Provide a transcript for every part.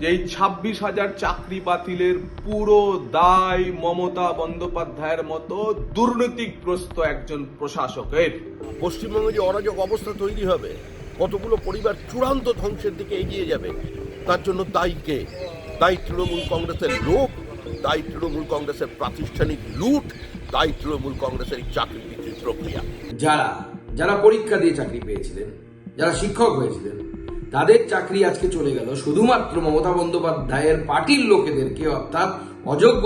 যে এই 26,000 চাকরি বাতিলের পুরো দায় মমতা বন্দ্যোপাধ্যায়ের মতো দুর্নীতিগ্রস্ত একজন প্রশাসকের। পশ্চিমবঙ্গে যে অরাজক অবস্থা তৈরি হবে, কতগুলো পরিবার চূড়ান্ত ধ্বংসের দিকে এগিয়ে যাবে, তার জন্য দায়ী কে? দায়ী তৃণমূল কংগ্রেসের লোক, দায়ী তৃণমূল কংগ্রেসের প্রাতিষ্ঠানিক লুট, দায়ী তৃণমূল কংগ্রেসের চাকরি বিক্রির প্রক্রিয়া। যারা পরীক্ষা দিয়ে চাকরি পেয়েছিলেন, যারা শিক্ষক হয়েছিলেন, তাদের চাকরি আজকে চলে গেল শুধুমাত্র মমতা বন্দ্যোপাধ্যায়ের পার্টির লোকেদেরকে, অর্থাৎ অযোগ্য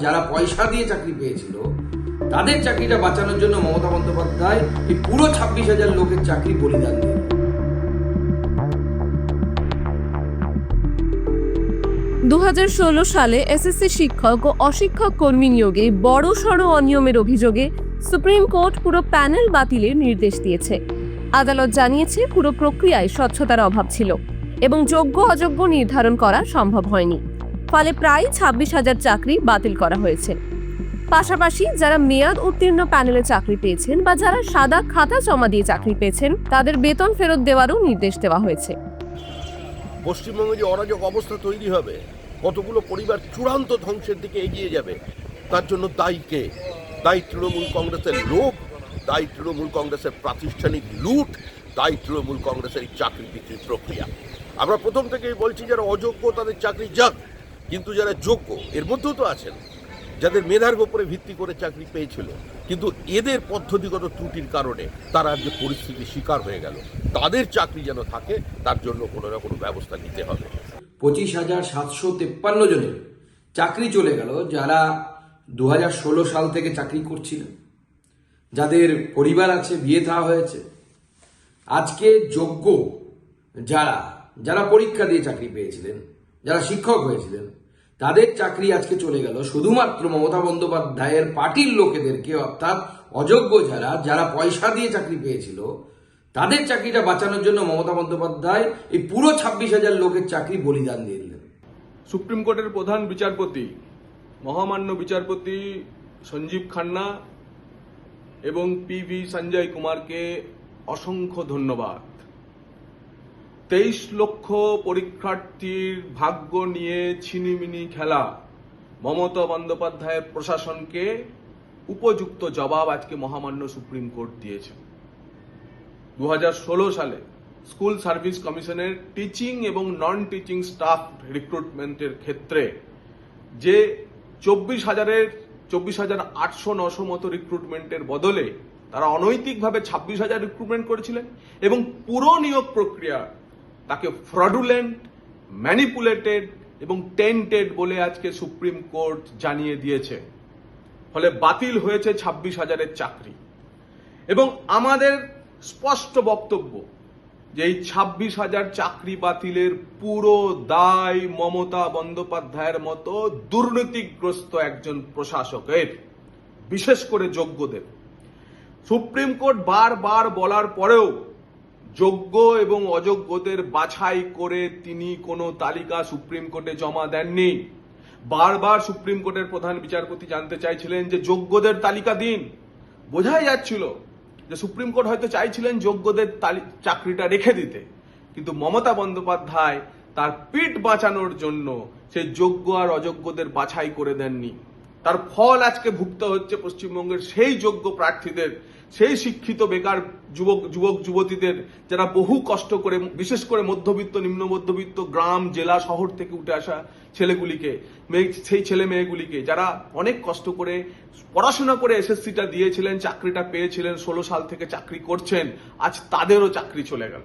যারা পয়সা দিয়ে চাকরি পেয়েছিল, তাদের চাকরিটা বাঁচানোর জন্য মমতা বন্দ্যোপাধ্যায় এই পুরো 26,000 লোকের চাকরি বলিদান দিল। 2016 সালে এসএসসি শিক্ষক ও অশিক্ষক কর্মী নিয়োগে বড়সড় অনিয়মের অভিযোগে সুপ্রিম কোর্ট পুরো প্যানেল বাতিলের নির্দেশ দিয়েছে। আদালত জানিয়েছে পুরো প্রক্রিয়ায় স্বচ্ছতার অভাব ছিল এবং যোগ্য অযোগ্য নির্ধারণ করা সম্ভব হয়নি। ফলে প্রায় 26,000 চাকরি বাতিল করা হয়েছে। পাশাপাশি যারা মেয়াদ উত্তীর্ণ প্যানেলে চাকরি পেয়েছেন বা যারা সাদা খাতা জমা দিয়ে চাকরি পেয়েছেন, তাদের বেতন ফেরত দেওয়ারও নির্দেশ দেওয়া হয়েছে। পশ্চিমবঙ্গে যে অরাজক অবস্থা তৈরি হবে, কতগুলো পরিবার চূড়ান্ত ধ্বংসের দিকে এগিয়ে যাবে, তার জন্য দায়ী কে? দায়ী তৃণমূল কংগ্রেসের লোক, দায়ী তৃণমূল কংগ্রেসের প্রাতিষ্ঠানিক লুট, দায়ী তৃণমূল কংগ্রেসের চাকরি বিক্রির প্রক্রিয়া। আমরা প্রথম থেকেই বলছি, যারা অযোগ্য তাদের চাকরি যাক, কিন্তু যারা যোগ্য, এর মধ্যেও তো আছেন যাদের মেধার উপরে ভিত্তি করে চাকরি পেয়েছিল, কিন্তু এদের পদ্ধতিগত ত্রুটির কারণে তারা আজকে পরিস্থিতির শিকার হয়ে গেল, তাদের চাকরি যেন থাকে তার জন্য কোনো না কোনো ব্যবস্থা নিতে হবে। 25,753 জনের চাকরি চলে গেল, যারা 2016 সাল থেকে চাকরি করছিলেন, যাদের পরিবার আছে, বিয়ে থা হয়েছে। আজকে যোগ্য যারা পরীক্ষা দিয়ে চাকরি পেয়েছিলেন, যারা শিক্ষক হয়েছিলেন, তাদের চাকরি আজকে চলে গেল শুধুমাত্র মমতা বন্দ্যোপাধ্যায়ের পার্টির লোকেদেরকে, অর্থাৎ অযোগ্য যারা পয়সা দিয়ে চাকরি পেয়েছিল, তাদের চাকরিটা বাঁচানোর জন্য মমতা বন্দ্যোপাধ্যায় এই পুরো 26,000 লোকের চাকরি বলিদান দিয়ে দিলেন। সুপ্রিম কোর্টের প্রধান বিচারপতি, মহামান্য বিচারপতি সঞ্জীব খান্না এবং পিভি সঞ্জয় কুমারকে অসংখ্য ধন্যবাদ। 23 লক্ষ পরীক্ষার্থীর ভাগ্য নিয়ে ছিনিমিনি খেলা মমতা বন্দ্যোপাধ্যায়ের প্রশাসনকে উপযুক্ত জবাব আজকে মহামান্য সুপ্রিম কোর্ট দিয়েছে। 2016 সালে স্কুল সার্ভিস কমিশনের টিচিং এবং নন টিচিং স্টাফ রিক্রুটমেন্টের ক্ষেত্রে যে 24,800-900 মতো রিক্রুটমেন্টের বদলে তারা অনৈতিকভাবে 26,000 রিক্রুটমেন্ট করেছিলেন এবং পুরো নিয়োগ প্রক্রিয়া তাকে ফ্রডুলেন্ট, ম্যানিপুলেটেড এবং টেন্টেড বলে আজকে সুপ্রিম কোর্ট জানিয়ে দিয়েছে। ফলে বাতিল হয়েছে 26,000-এর চাকরি। এবং আমাদের স্পষ্ট বক্তব্য যে এই 26,000 চাকরি বাতিলের পুরো দায় মমতা বন্দ্যোপাধ্যায়ের মতো দুর্নীতিগ্রস্ত একজন প্রশাসকের, বিশেষ করে যোগ্যদের। সুপ্রিম কোর্ট বারবার বলার পরেও যোগ্য এবং অযোগ্যদের বাছাই করে তিনি কোনো তালিকা সুপ্রিম কোর্টে জমা দেননি। বারবার সুপ্রিম কোর্টের প্রধান বিচারপতি জানতে চাইছিলেন যে যোগ্যদের তালিকা দিন। বোঝাই যাচ্ছিল যে সুপ্রিম কোর্ট হয়তো চাইছিলেন যোগ্যদের চাকরিটা রেখে দিতে, কিন্তু মমতা বন্দ্যোপাধ্যায় তার পিঠ বাঁচানোর জন্য সেই যোগ্য আর অযোগ্যদের বাছাই করে দেননি। তার ফল আজকে ভুগতে হচ্ছে পশ্চিমবঙ্গের সেই যোগ্য প্রার্থীদের, সেই শিক্ষিত বেকার যুবক যুবতীদের, যারা বহু কষ্ট করে, বিশেষ করে মধ্যবিত্ত, নিম্ন মধ্যবিত্ত গ্রাম, জেলা, শহর থেকে উঠে আসা সেই ছেলে মেয়েগুলিকে, যারা অনেক কষ্ট করে পড়াশোনা করে এসএসসিটা দিয়েছিলেন, চাকরিটা পেয়েছিলেন, 16 সাল থেকে চাকরি করছেন, আজ তাদেরও চাকরি চলে গেল।